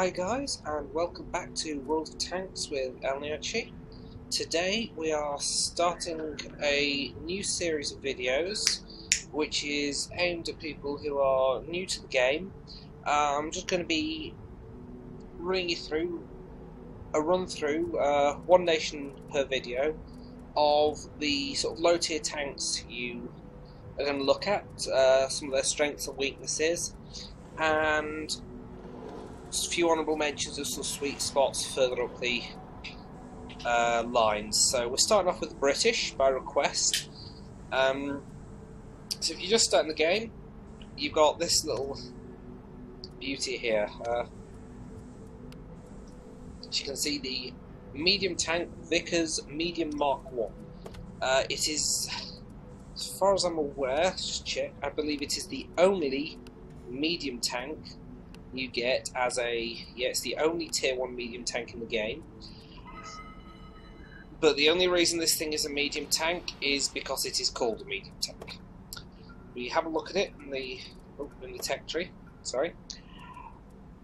Hi guys, and welcome back to World of Tanks with Elneache. Today we are starting a new series of videos which is aimed at people who are new to the game. I'm just going to be running you through a run-through, one nation per video, of the sort of low-tier tanks you are going to look at, some of their strengths and weaknesses, and just a few honourable mentions of some sweet spots further up the lines. So we're starting off with the British by request. So if you're just starting the game, you've got this little beauty here. As you can see, the medium tank Vickers Medium Mark 1. It is, as far as I'm aware, just check, I believe it is the only medium tank you get as it's the only tier 1 medium tank in the game. But the only reason this thing is a medium tank is because it is called a medium tank. We have a look at it in the tech tree. Sorry.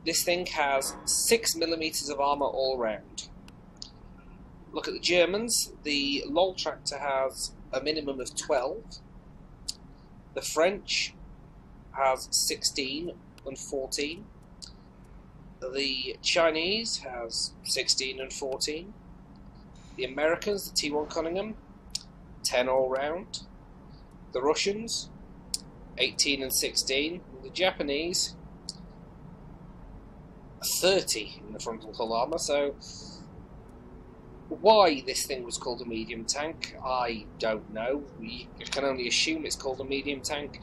This thing has 6mm of armour all round. Look at the Germans. The LOL tractor has a minimum of 12. The French has 16 and 14. The Chinese has 16 and 14. The Americans, the T1 Cunningham, 10 all round. The Russians, 18 and 16. The Japanese, 30 in the frontal hull armour. So why this thing was called a medium tank, I don't know. We can only assume it's called a medium tank.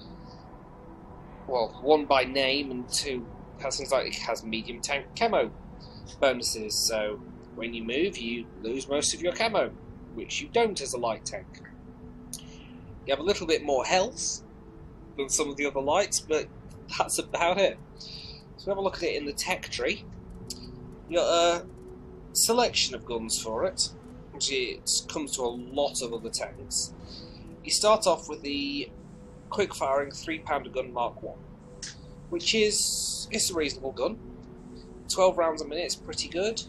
Well, one by name, and two, has things like it has medium tank camo bonuses, so when you move you lose most of your camo, which you don't as a light tank. You have a little bit more health than some of the other lights, but that's about it. So have a look at it in the tech tree. You got a selection of guns for it. It comes to a lot of other tanks. You start off with the quick-firing 3-pounder gun Mark 1, which is a reasonable gun. 12 rounds a minute is pretty good.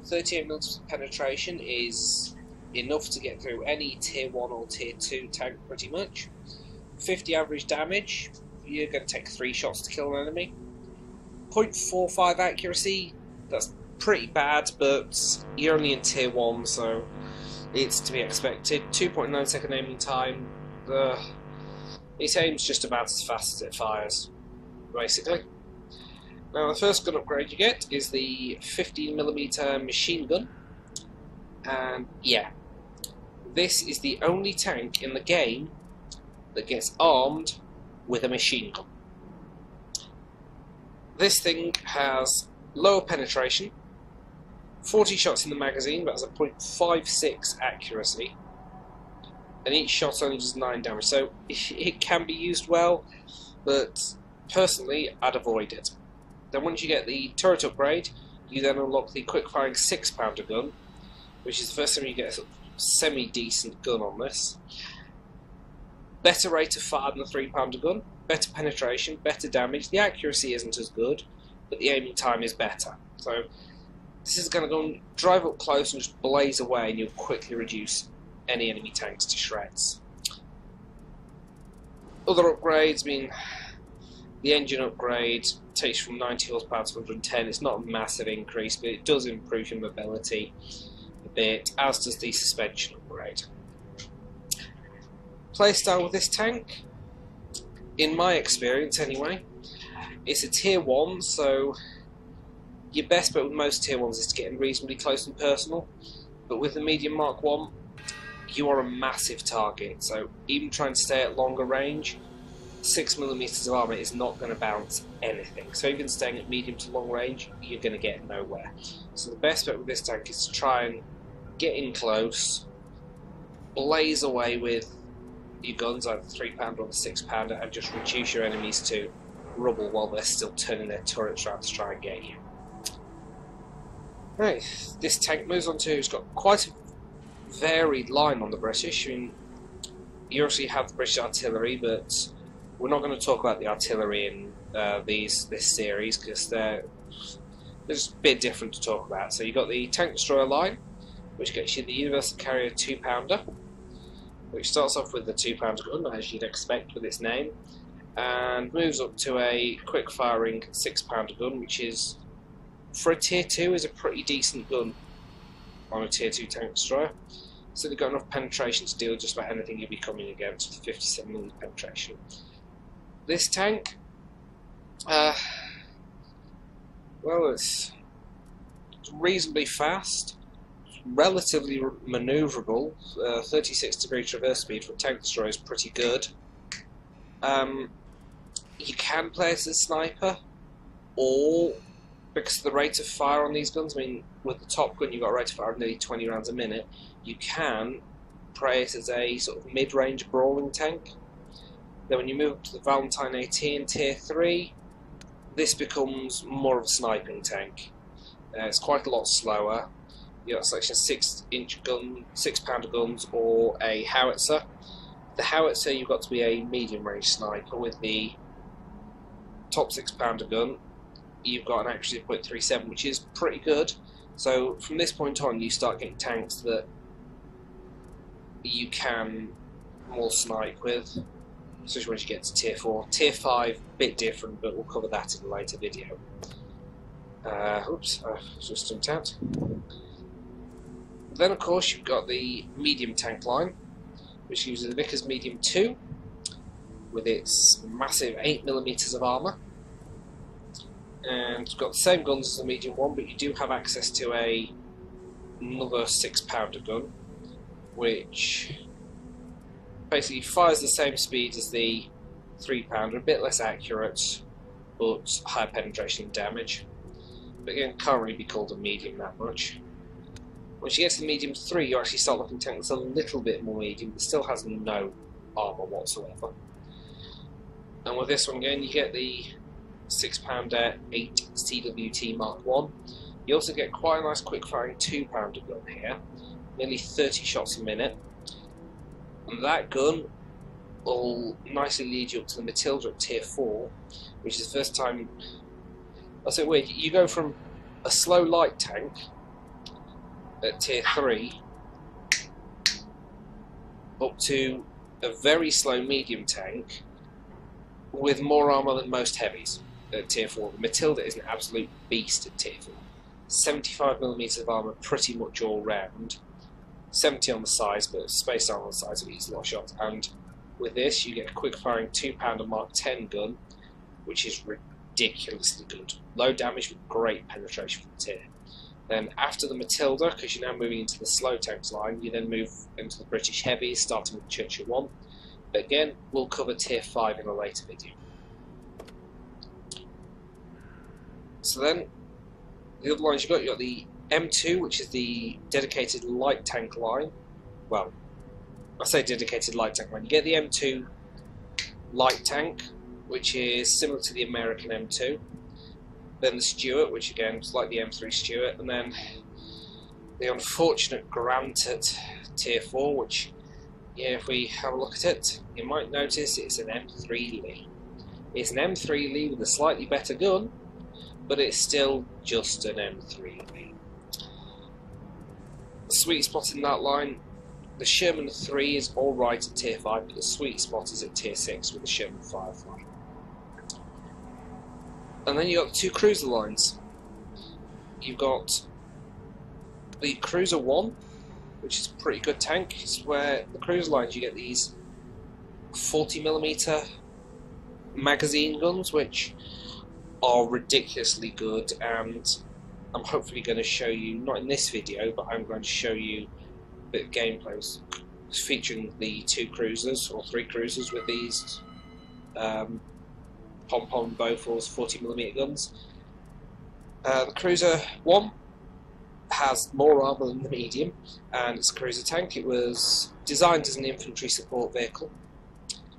38mm penetration is enough to get through any tier 1 or tier 2 tank pretty much. 50 average damage, you're going to take 3 shots to kill an enemy. 0.45 accuracy, that's pretty bad, but you're only in tier 1, so it's to be expected. 2.9 second aiming time. It aims just about as fast as it fires, basically. Now the first gun upgrade you get is the 15mm machine gun, and yeah, this is the only tank in the game that gets armed with a machine gun. This thing has lower penetration, 40 shots in the magazine, but has a 0.56 accuracy, and each shot only does 9 damage, so it can be used well, but personally I'd avoid it. Then once you get the turret upgrade, you then unlock the quick-firing 6-pounder gun, which is the first time you get a semi-decent gun on this. Better rate of fire than the 3-pounder gun, better penetration, better damage. The accuracy isn't as good, but the aiming time is better. So this is going to go and drive up close and just blaze away, and you'll quickly reduce any enemy tanks to shreds. Other upgrades, I mean, the engine upgrade takes from 90 horsepower to 110. It's not a massive increase, but it does improve your mobility a bit, as does the suspension upgrade. Playstyle with this tank, in my experience anyway, it's a tier 1, so your best bet with most tier 1s is to get in reasonably close and personal, but with the medium Mark 1, you are a massive target, so even trying to stay at longer range, 6mm of armour is not going to bounce anything. So even staying at medium to long range, you're going to get nowhere. So the best bet with this tank is to try and get in close, blaze away with your guns, either the 3-pounder or the 6-pounder, and just reduce your enemies to rubble while they're still turning their turrets around to try and get you. Right, this tank moves on to, it's got quite a varied line on the British. I mean, you obviously have the British artillery, but we're not going to talk about the artillery in this series, because they're there's a bit different to talk about. So you've got the tank destroyer line, which gets you the Universal Carrier 2-pounder, which starts off with the 2-pounder gun, as you'd expect with its name, and moves up to a quick-firing 6-pounder gun, which is, for a Tier 2, is a pretty decent gun on a Tier 2 tank destroyer. So they've got enough penetration to deal with just about anything you'll be coming against with 57mm penetration. This tank, well, it's reasonably fast, relatively manoeuvrable. 36-degree traverse speed for a tank destroyer is pretty good. You can play as a sniper, or because of the rate of fire on these guns, I mean, with the top gun you've got a rate of fire of nearly 20 rounds a minute, you can play it as a sort of mid-range brawling tank. Then when you move up to the Valentine AT in Tier 3, this becomes more of a sniping tank. It's quite a lot slower. You've got a selection of 6-inch gun, 6-pounder guns, or a howitzer. The howitzer, you've got to be a medium-range sniper. With the top 6-pounder gun, you've got an accuracy of .37, which is pretty good. So from this point on, you start getting tanks that you can more snipe with, especially when you get to Tier 4. Tier 5, a bit different, but we'll cover that in a later video. Oops, I just jumped out. Then, of course, you've got the medium tank line, which uses the Vickers Medium 2 with its massive 8mm of armour. And it's got the same guns as the medium one, but you do have access to another 6-pounder gun, which basically fires the same speed as the 3-pounder, a bit less accurate, but higher penetration and damage. But again, can't really be called a medium that much. Once you get to the medium 3, you actually start looking at a tank that's a little bit more medium, but still has no armour whatsoever. And with this one again, you get the 6-pounder 8 CWT Mark 1. You also get quite a nice quick-firing 2-pounder gun here, nearly 30 shots a minute. And that gun will nicely lead you up to the Matilda at Tier 4, which is the first time. I say weird, you go from a slow light tank at Tier 3 up to a very slow medium tank with more armour than most heavies at Tier 4. The Matilda is an absolute beast at Tier 4. 75mm of armour pretty much all round. 70 on the sides, but spaced out on the sides of each lot of shots. And with this, you get a quick-firing 2-pounder Mark 10 gun, which is ridiculously good. Low damage with great penetration for the Tier. Then after the Matilda, because you're now moving into the slow tanks line, you then move into the British Heavies, starting with Churchill 1. But again, we'll cover Tier 5 in a later video. So then, the other lines you've got the M2, which is the dedicated light tank line. Well, I say dedicated light tank line. You get the M2 light tank, which is similar to the American M2. Then the Stuart, which again is like the M3 Stuart, and then the unfortunate Grant at Tier 4, which, yeah, if we have a look at it, you might notice it's an M3 Lee. It's an M3 Lee with a slightly better gun, but it's still just an M3 Lee. The sweet spot in that line, the Sherman 3 is alright at Tier 5, but the sweet spot is at Tier 6 with the Sherman Firefly. And then you've got the two cruiser lines. You've got the Cruiser 1, which is a pretty good tank. It's where the cruiser lines you get these 40mm magazine guns, which are ridiculously good, and I'm hopefully going to show you, not in this video, but I'm going to show you a bit of gameplay featuring the two cruisers, or three cruisers with these pom-pom Bofors 40mm guns. The Cruiser 1 has more armour than the medium, and it's a cruiser tank. It was designed as an infantry support vehicle,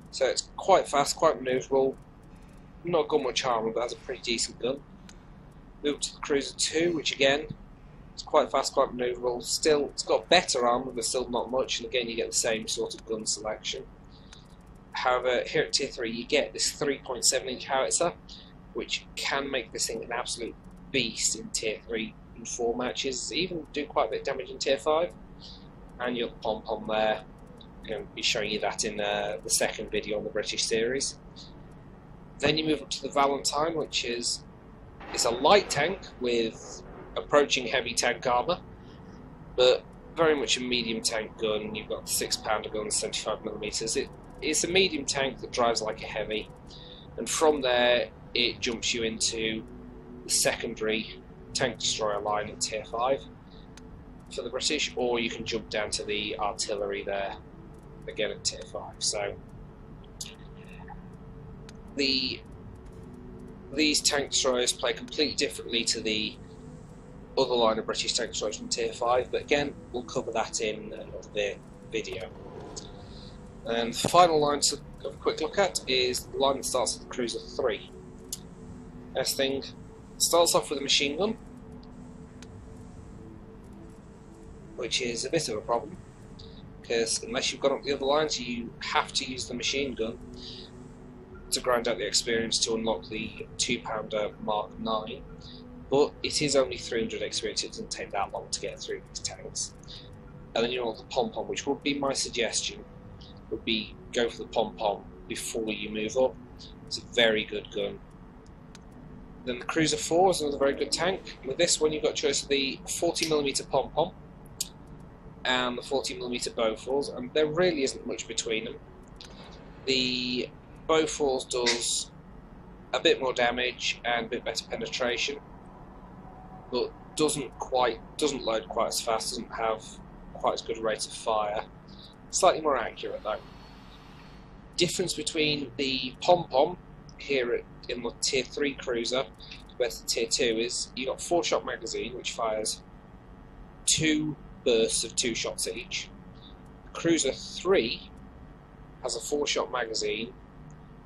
so it's quite fast, quite manoeuvrable, not got much armour, but has a pretty decent gun. Move to the Cruiser 2, which again is quite fast, quite manoeuvrable. Still, it's got better armour, but still not much, and again you get the same sort of gun selection. However, here at Tier 3 you get this 3.7-inch howitzer, which can make this thing an absolute beast in tier 3 and 4 matches, even do quite a bit of damage in tier 5. And your pom-pom there, I'm going to be showing you that in the second video on the British series. Then you move up to the Valentine, which is a light tank with approaching heavy tank armour, but very much a medium tank gun. You've got 6-pounder gun, 75mm. It's a medium tank that drives like a heavy, and from there it jumps you into the secondary tank destroyer line at tier 5 for the British, or you can jump down to the artillery there again at tier 5. So these tank destroyers play completely differently to the other line of British tank destroyers from tier 5, but again we'll cover that in another video. And the final line to have a quick look at is the line that starts with the Cruiser 3. This thing starts off with a machine gun, which is a bit of a problem, because unless you've gone up the other lines you have to use the machine gun to grind out the experience to unlock the 2-pounder Mark 9, but it is only 300 experience, it doesn't take that long to get through these tanks. And then you want the pom-pom, which would be my suggestion, would be go for the pom-pom before you move up. It's a very good gun. Then the Cruiser 4 is another very good tank. With this one you've got a choice of the 40mm pom-pom and the 40mm Bofors, and there really isn't much between them. The Bofors does a bit more damage and a bit better penetration, but doesn't load quite as fast, doesn't have quite as good a rate of fire. Slightly more accurate though. Difference between the pom-pom here in the tier 3 cruiser compared to tier 2 is you got 4-shot magazine which fires 2 bursts of 2 shots each. Cruiser 3 has a 4-shot magazine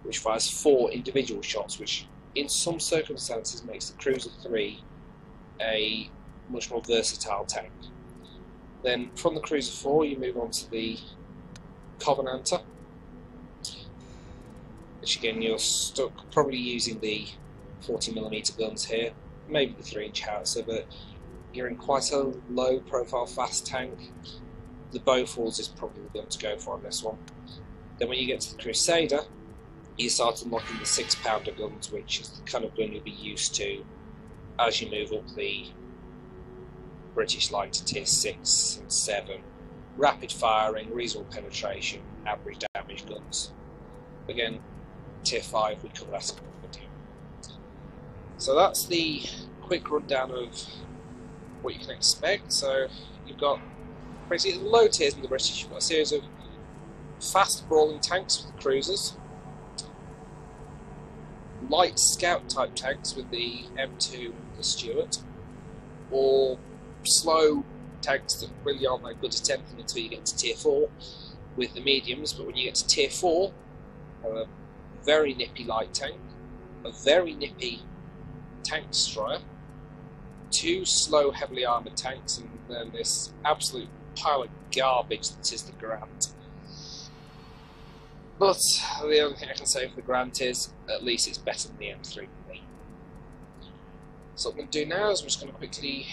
which fires 4 individual shots, which in some circumstances makes the Cruiser 3 a much more versatile tank. Then from the Cruiser 4 you move on to the Covenanter, which again you're stuck probably using the 40mm guns here, maybe the 3-inch howitzer, but you're in quite a low profile fast tank. The Bofors is probably the gun to go for on this one. Then when you get to the Crusader you start unlocking the 6-pounder guns, which is the kind of gun you'll be used to as you move up the British line to tier 6 and 7. Rapid firing, reasonable penetration, average damage guns. Again, tier 5 we cover that in one video. So that's the quick rundown of what you can expect. So you've got basically the low tiers in the British. You've got a series of fast brawling tanks with the cruisers, light scout type tanks with the M2 and the Stuart, or slow tanks that really aren't that good at anything until you get to tier 4 with the mediums. But when you get to tier 4, a very nippy light tank, a very nippy tank destroyer, 2 slow heavily armoured tanks, and then this absolute pile of garbage that is the Grant. But the only thing I can say for the Grant is at least it's better than the M3. So what I'm going to do now is I'm just going to quickly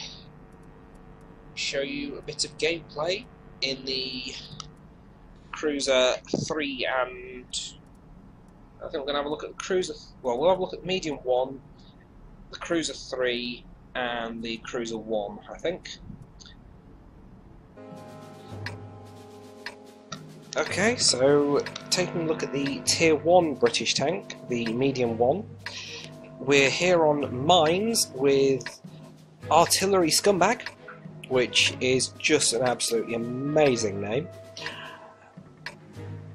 show you a bit of gameplay in the Cruiser 3, and I think we're going to have a look at the Cruiser. Well, we'll have a look at the Medium 1, the Cruiser 3, and the Cruiser 1, I think. Okay, so taking a look at the Tier 1 British tank, the Medium 1, we're here on Mines with Artillery Scumbag, which is just an absolutely amazing name.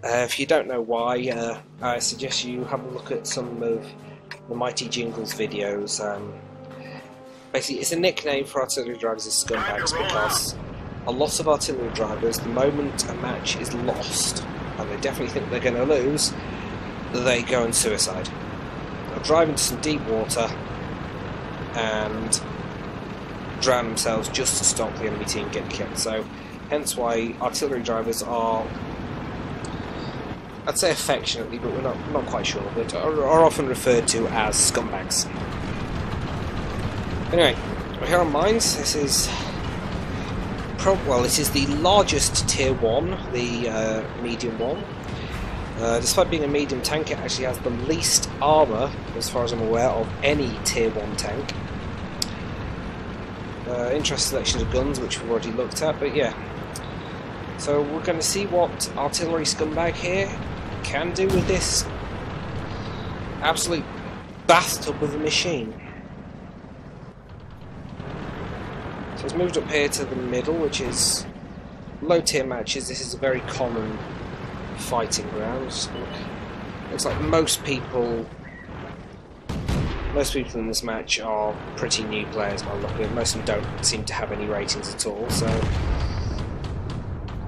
If you don't know why, I suggest you have a look at some of the Mighty Jingles videos. Basically, it's a nickname for artillery drivers as scumbags because a lot of artillery drivers, the moment a match is lost and they definitely think they're going to lose, they go and suicide. They'll drive into some deep water and drown themselves just to stop the enemy team getting killed. So, hence why artillery drivers are, I'd say affectionately, but we're not quite sure, but are often referred to as scumbags. Anyway, we're here on mines. This is it is the largest tier 1, the medium one. Despite being a medium tank, it actually has the least armour, as far as I'm aware, of any tier 1 tank. Interesting selection of guns, which we've already looked at, but yeah. So we're going to see what artillery scumbag here can do with this absolute bathtub of a machine. So it's moved up here to the middle, which is low tier matches. This is a very common fighting ground. Looks like most people in this match are pretty new players by look at it. Most of them don't seem to have any ratings at all, so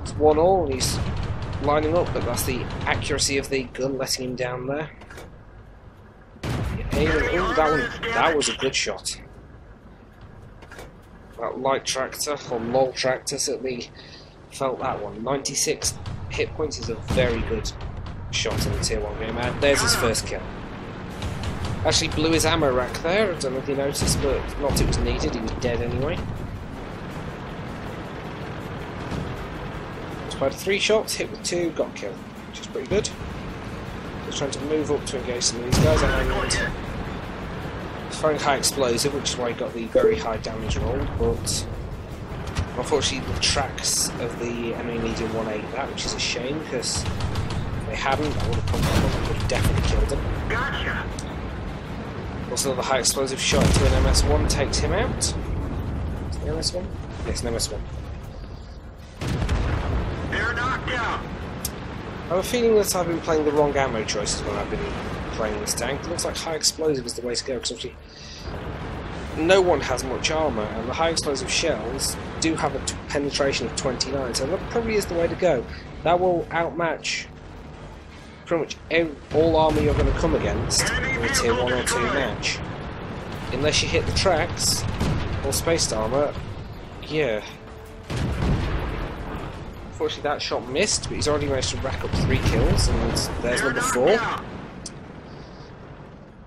it's 1-1 and he's lining up, but that's the accuracy of the gun letting him down there. Ooh, that was a good shot. That light tractor, or lol tractor, certainly felt that one. 96 hit points is a very good shot in the tier 1 game, and there's his first kill. Actually blew his ammo rack there, I don't know if you noticed, but not it was needed, he was dead anyway. Fired 3 shots, hit with 2, got killed, which is pretty good. Just trying to move up to engage some of these guys, and firing high explosive, which is why he got the very high damage roll, but unfortunately the tracks of the enemy medium 1-8 that, which is a shame, because if they hadn't, that would have come down and would have definitely killed him. Gotcha. Also, the high explosive shot into an MS1 takes him out. Is it the MS1? Yes, an MS1. They're knocked out. I have a feeling that I've been playing the wrong ammo choices when I've been playing this tank. It looks like high explosive is the way to go, because obviously no one has much armour, and the high explosive shells do have a penetration of 29, so that probably is the way to go. That will outmatch pretty much all armour you're going to come against in a tier 1 or 2 match. Unless you hit the tracks or spaced armour, yeah. Unfortunately that shot missed, but he's already managed to rack up 3 kills, and there's number 4.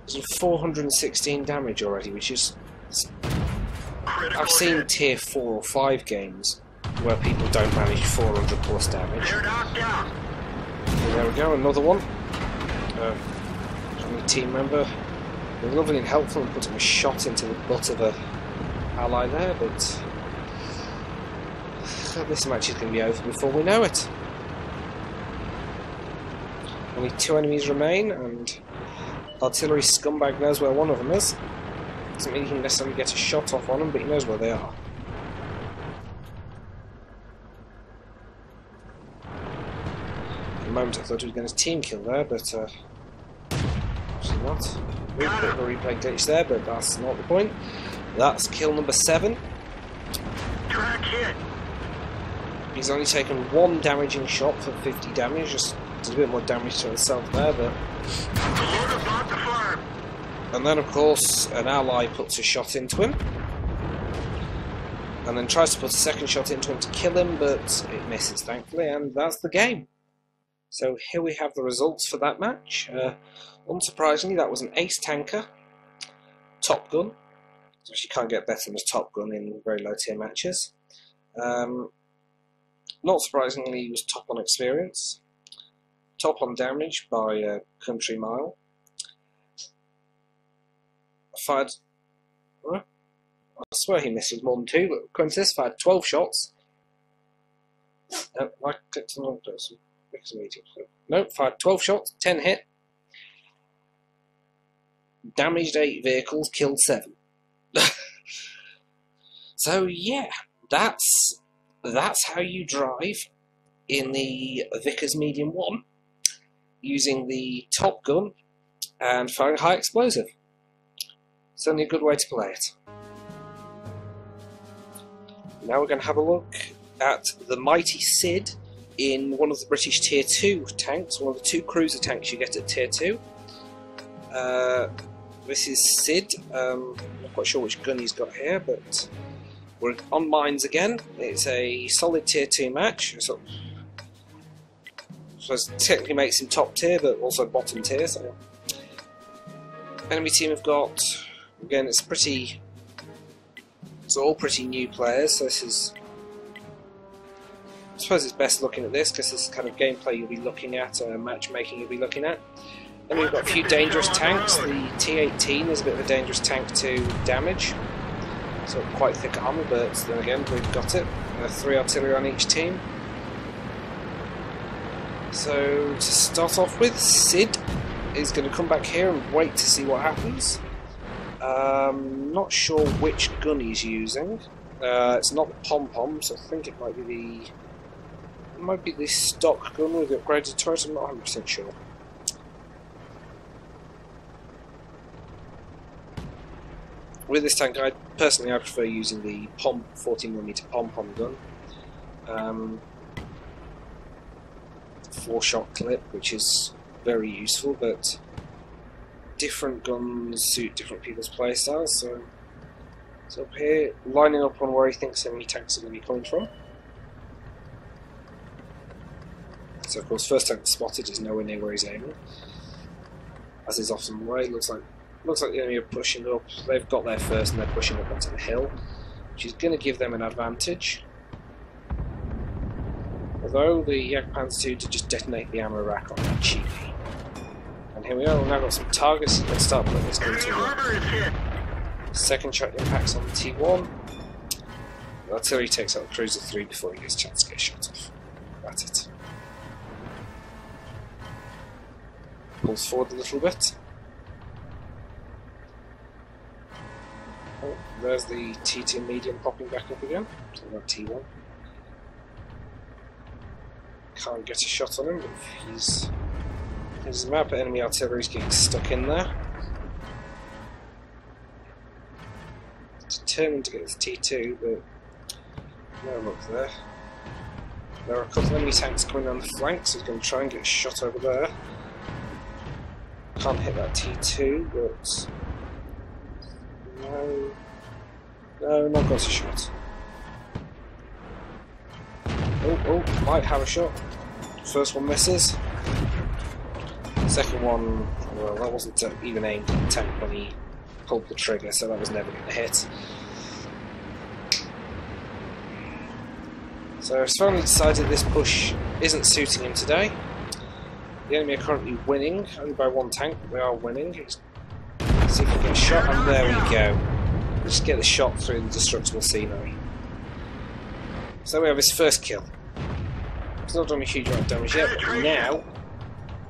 There's 416 damage already, which is... I've seen tier 4 or 5 games where people don't manage 400 plus damage. And there we go, another one. From the team member. They're lovely and helpful and putting a shot into the butt of a ally there, but this match is going to be over before we know it. Only 2 enemies remain, and artillery scumbag knows where one of them is. Doesn't mean he can necessarily get a shot off on them, but he knows where they are. For the moment I thought he was going to team kill there, but actually not. A bit of a replay glitch there, but that's not the point. That's kill number 7. Track hit. He's only taken 1 damaging shot for 50 damage, just did a bit more damage to himself there, but... And then of course an ally puts a shot into him, and then tries to put a second shot into him to kill him, but it misses thankfully, and that's the game. So here we have the results for that match. Unsurprisingly, that was an ace tanker, Top Gun, so you can't get better than a Top Gun in very low tier matches. Not surprisingly, he was top on experience, top on damage by a country mile. Fired... I swear he misses more than 2, but according to this, fired 12 shots. No, I clicked on the wrong person. No, fired 12 shots, 10 hit. Damaged 8 vehicles, killed 7. So yeah, that's how you drive in the Vickers Medium 1 using the Top Gun and firing high explosive. Certainly a good way to play it. Now we're going to have a look at the mighty Sid in one of the British Tier 2 tanks, one of the 2 cruiser tanks you get at Tier 2. This is Sid. I'm not quite sure which gun he's got here, but we're on mines again. It's a solid Tier 2 match. So it technically makes him top tier, but also bottom tier. So enemy team have got... Again, it's pretty So all pretty new players, so this is... I suppose it's best looking at this, because this is the kind of gameplay you'll be looking at, matchmaking you'll be looking at. Then we've got a few dangerous tanks. The T-18 is a bit of a dangerous tank to damage. So quite thick armour, but then again, we've got it. 3 artillery on each team. So to start off with, Sid is going to come back here and wait to see what happens. Not sure which gun he's using. It's not the pom-pom, so I think it might be the stock gun with the upgraded turret. I'm not 100% sure. With this tank, I prefer using the 14mm pom-pom gun. 4-shot clip, which is very useful, but different guns suit different people's playstyles. So up here, lining up on where he thinks enemy tanks are going to be coming from. So of course, first tank spotted is nowhere near where he's aiming, as is often the way. Looks like the enemy are pushing up. They've got there first, and they're pushing up onto the hill, which is going to give them an advantage. Although the Jagdpanzer II did just detonate the ammo rack on that cheaply. And here we are, we've now got some targets. Let's start putting this gun to work. Second shot impacts on the T1. The artillery takes out the Cruiser 3 before he gets a chance to get shot off. That's it. Pulls forward a little bit. Oh, there's the T2 medium popping back up again. So we've got T1. Can't get a shot on him, but he's a map, but enemy artillery is getting stuck in there. Determined to get this T2, but no luck there. There are a couple of enemy tanks coming down the flank, so he's going to try and get a shot over there. Can't hit that T2, but no, not got a shot. Oh, might have a shot. First one misses. Second one, well, that wasn't even aimed at the tank when he pulled the trigger, so that was never going to hit. So he's finally decided this push isn't suiting him today. The enemy are currently winning, only by 1 tank, but they are winning. Let's see if we get a shot, and there we go. Just get the shot through the destructible scenery. So we have his first kill. He's not done a huge amount of damage yet, but now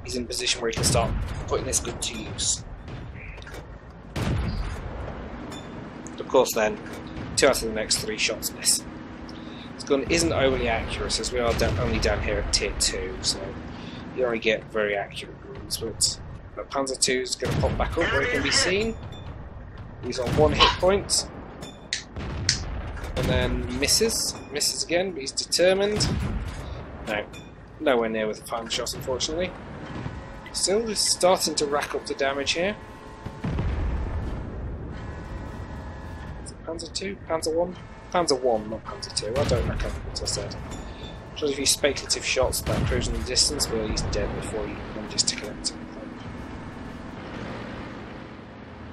he's in a position where he can start putting this gun to use. Of course then, 2 out of the next 3 shots miss. This gun isn't overly accurate, as we are only down here at tier 2, so you only get very accurate guns, but the Panzer II is going to pop back up where he can be seen. He's on 1 hit point. And then misses again, but he's determined. No, nowhere near with the final shot, unfortunately. Still, he's starting to rack up the damage here. Is it Panzer 2? Panzer 1? Panzer 1, not Panzer 2. I don't recollect what I said. Tries a few speculative shots about cruising the distance, but he's dead before he manages to connect anything.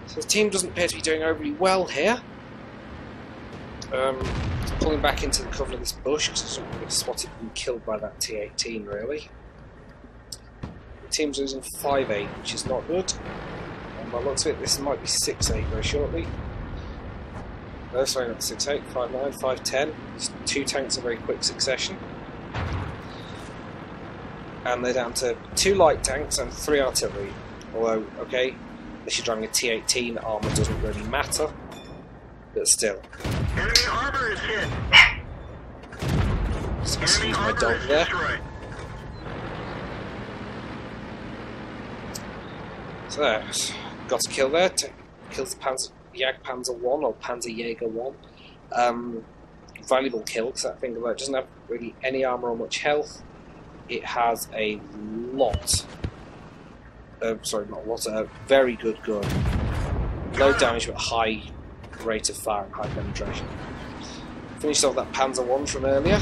So the team doesn't appear to be doing overly well here. Pulling back into the cover of this bush because it doesn't want to get spotted and killed by that T-18 really. The team's losing 5-8, which is not good. And by the looks of it, this might be 6-8 very shortly. No, sorry, not 6-8, 5-9, 5-10. These 2 tanks in very quick succession. And they're down to 2 light tanks and 3 artillery. Although, okay, unless you're driving a T-18, armour doesn't really matter. But still. Enemy armor is hit. Just use my dog there. Destroyed. So, got a kill there. Kills the Jagdpanzer 1 or Panzerjäger 1. Valuable kill because that thing doesn't have really any armour or much health. It has a lot. Sorry, not a lot. A very good gun. Low damage but high rate of fire and high penetration. Finished off that Panzer 1 from earlier.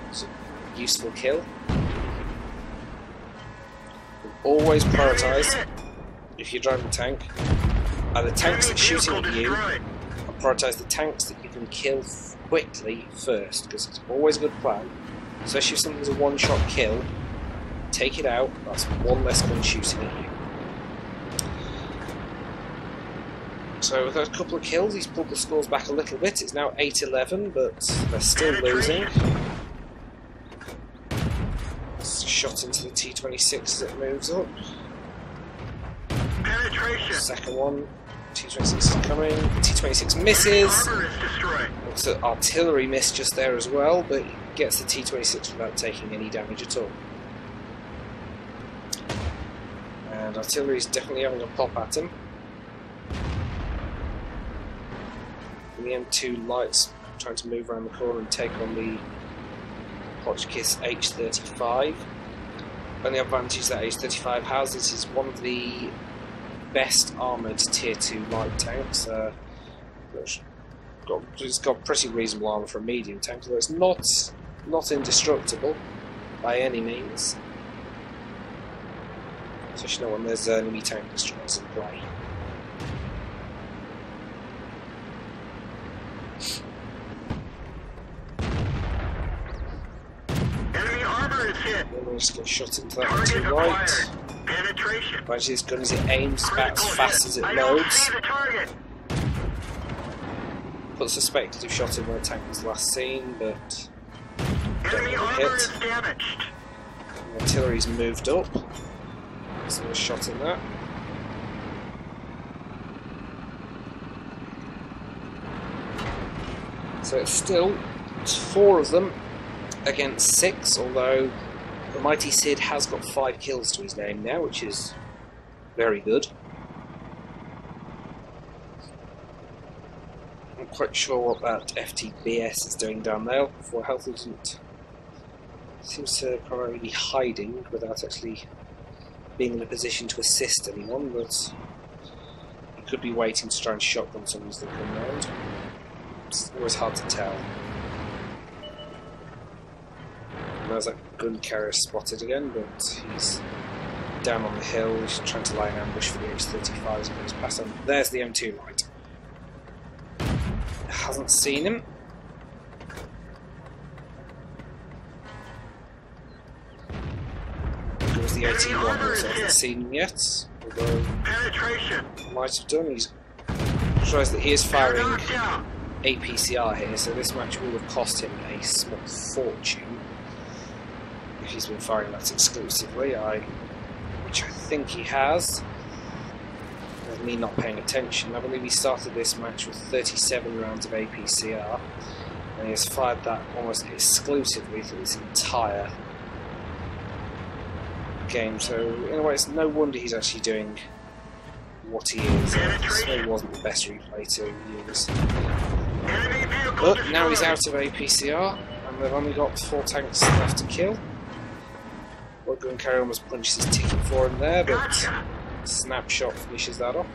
It's a useful kill. Always prioritise, if you're driving a tank, are the tanks that are shooting at you are prioritise the tanks that you can kill quickly first, because it's always a good plan, especially if something's a one-shot kill. Take it out, that's one less gun shooting at you. So with a couple of kills, he's pulled the scores back a little bit. It's now 8-11, but they're still losing. Shot into the T-26 as it moves up. Penetration. Second one, T-26 is coming. T-26 misses. Looks at artillery miss just there as well, but he gets the T-26 without taking any damage at all. And artillery is definitely having a pop at him. And the M2 Light's trying to move around the corner and take on the Hotchkiss H-35. Only advantage that H-35 has, this is one of the best armoured Tier 2 light tanks. It's got pretty reasonable armour for a medium tank, although it's not indestructible by any means. Especially when there's enemy tank destroyers in play. Enemy armor is hit. We'll just get shot into that one to the right. Penetration. Advantage this gun is it aims about as fast as it I don't loads. see the target. Put a speculative shot in where the tank was last seen, but don't Enemy really armor is hit. damaged. The artillery's moved up. So a shot in that. So it's 4 of them against 6, although the mighty Sid has got 5 kills to his name now, which is very good. I'm quite sure what that FTBS is doing down there. For health isn't seems to primarily be hiding without actually being in a position to assist anyone, but he could be waiting to try and shotgun someone as they come round. It's always hard to tell. And there's that gun carrier spotted again, but he's down on the hill. He's trying to lie in ambush for the H-35 as he goes past him. There's the M2 Light. Hasn't seen him. Goes the 81, also hasn't seen him yet. Although Penetration. might have done. He's realised that he is firing APCR here, so this match will have cost him a small fortune if he's been firing that exclusively, which I think he has. With me not paying attention, I believe he started this match with 37 rounds of APCR, and he has fired that almost exclusively through this entire game. So in a way, it's no wonder he's actually doing what he is. This maybe wasn't the best replay to use. But now he's out of APCR, and they've only got 4 tanks left to kill. Well, gun carrier almost punches his ticket for him there, but Snapshot finishes that off.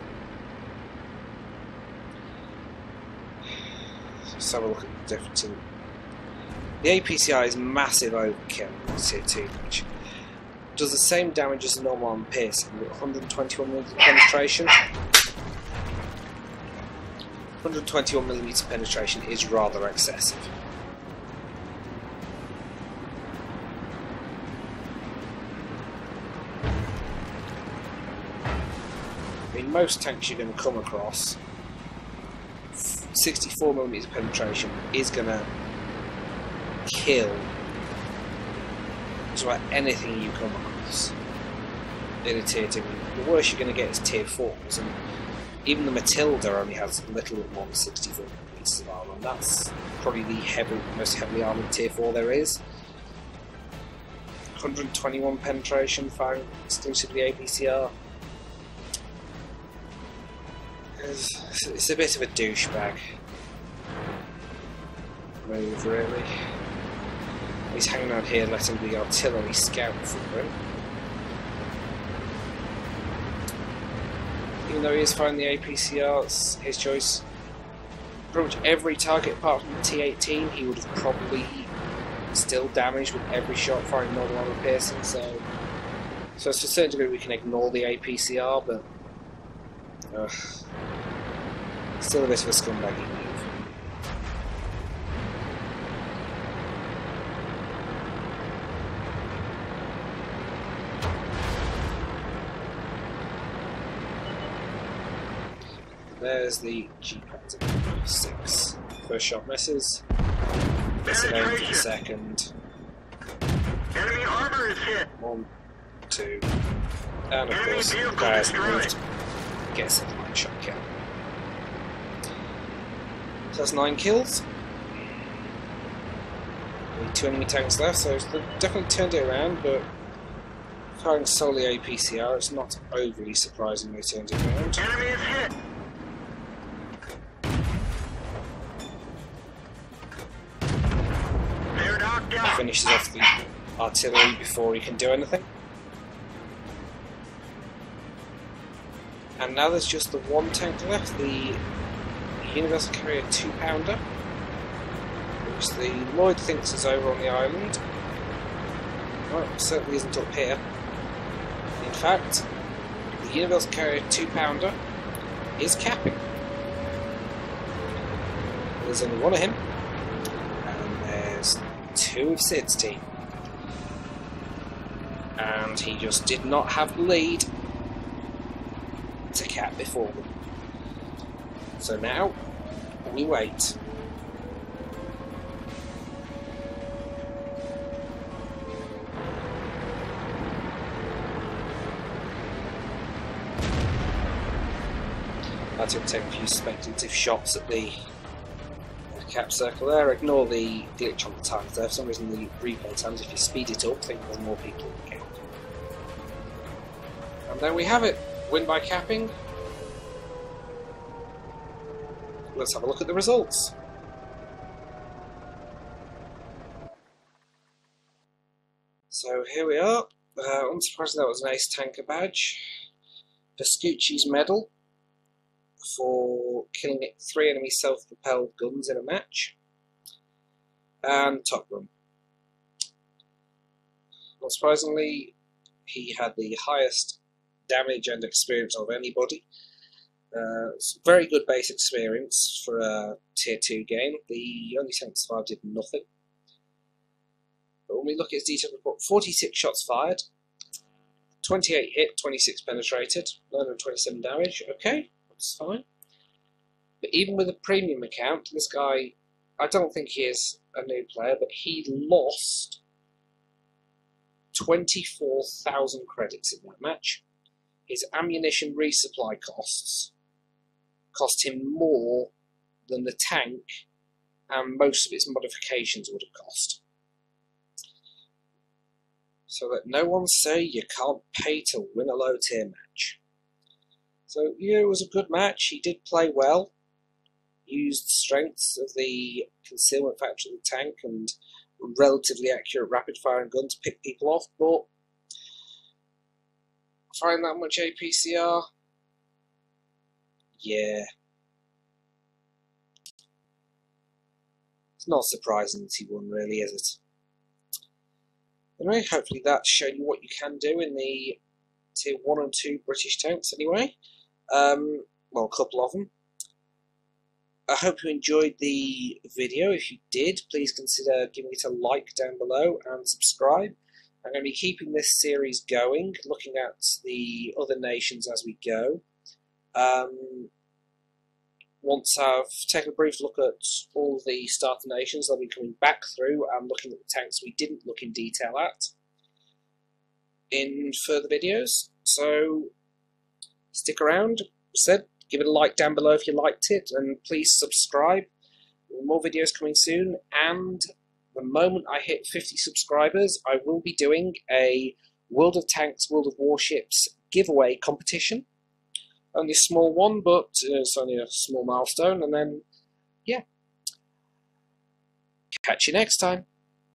Let's have a look at the difference in the APCR is massive overkill in Tier 2, which does the same damage as a normal armor piercing with 121mm penetration. 121mm penetration is rather excessive. I mean, most tanks you're going to come across, 64mm penetration is going to kill just about anything you come across in a Tier 2. The worst you're going to get is Tier 4s, and even the Matilda only has a little bit more than 64mm of armour, and that's probably the most heavily armoured Tier 4 there is. 121 penetration, firing exclusively APCR. It's a bit of a douchebag move, really. He's hanging out here letting the artillery scout for him. Even though he is firing the APCR, it's his choice. Pretty much every target apart from the T-18 he would have probably still damaged with every shot firing normal armor piercing, so to a certain degree we can ignore the APCR, but Still a bit of a scumbaggy move. There's the G-Pads of 6. First shot misses. Gets it aimed for the second. Enemy armor is hit. 1, 2. And of course, the guy has moved. Gets a line shot kill. So that's 9 kills. Only 2 enemy tanks left, so they've definitely turned it around, but firing solely APCR, it's not overly surprising they turned it around. Enemy is hit. They're knocked out. Finishes off the artillery before he can do anything. And now there's just the one tank left, the Universal Carrier 2-pounder, which the Lloyd thinks is over on the island. Well, it certainly isn't up here. In fact, the Universal Carrier 2-pounder is capping. There's only one of him, and there's 2 of Sid's team. And he just did not have the lead to cap before them. So now, we wait. I took take a few speculative shots at the cap circle there. Ignore the glitch on the times there. For some reason the replay times, if you speed it up, I think there's more people in the game. And there we have it. Win by capping. Let's have a look at the results. So here we are. Unsurprisingly, that was an ace tanker badge. Vespucci's medal for killing 3 enemy self-propelled guns in a match. And top run. Not surprisingly, he had the highest damage and experience of anybody. It's a very good base experience for a tier 2 game. The only tank to survive did nothing. But when we look at his detailed report, 46 shots fired, 28 hit, 26 penetrated, 927 damage. Okay, that's fine. But even with a premium account, this guy, I don't think he is a new player, but he lost 24,000 credits in that match. His ammunition resupply costs cost him more than the tank and most of its modifications would have cost. So that no one say you can't pay to win a low tier match. So yeah, it was a good match. He did play well. Used strengths of the concealment factor of the tank and relatively accurate rapid firing gun to pick people off, but firing that much APCR, yeah. It's not surprising that he won, really, is it? Anyway, hopefully that's shown you what you can do in the tier 1 and 2 British tanks, anyway. Well, a couple of them. I hope you enjoyed the video. If you did, please consider giving it a like down below and subscribe. I'm going to be keeping this series going, looking at the other nations as we go. Once I've taken a brief look at all the starter nations, I'll be coming back through and looking at the tanks we didn't look in detail at in further videos. So stick around. Said, give it a like down below if you liked it, and please subscribe. More videos coming soon, and the moment I hit 50 subscribers, I will be doing a World of Tanks, World of Warships giveaway competition. Only a small one, but it's only a small milestone, and then, yeah. Catch you next time.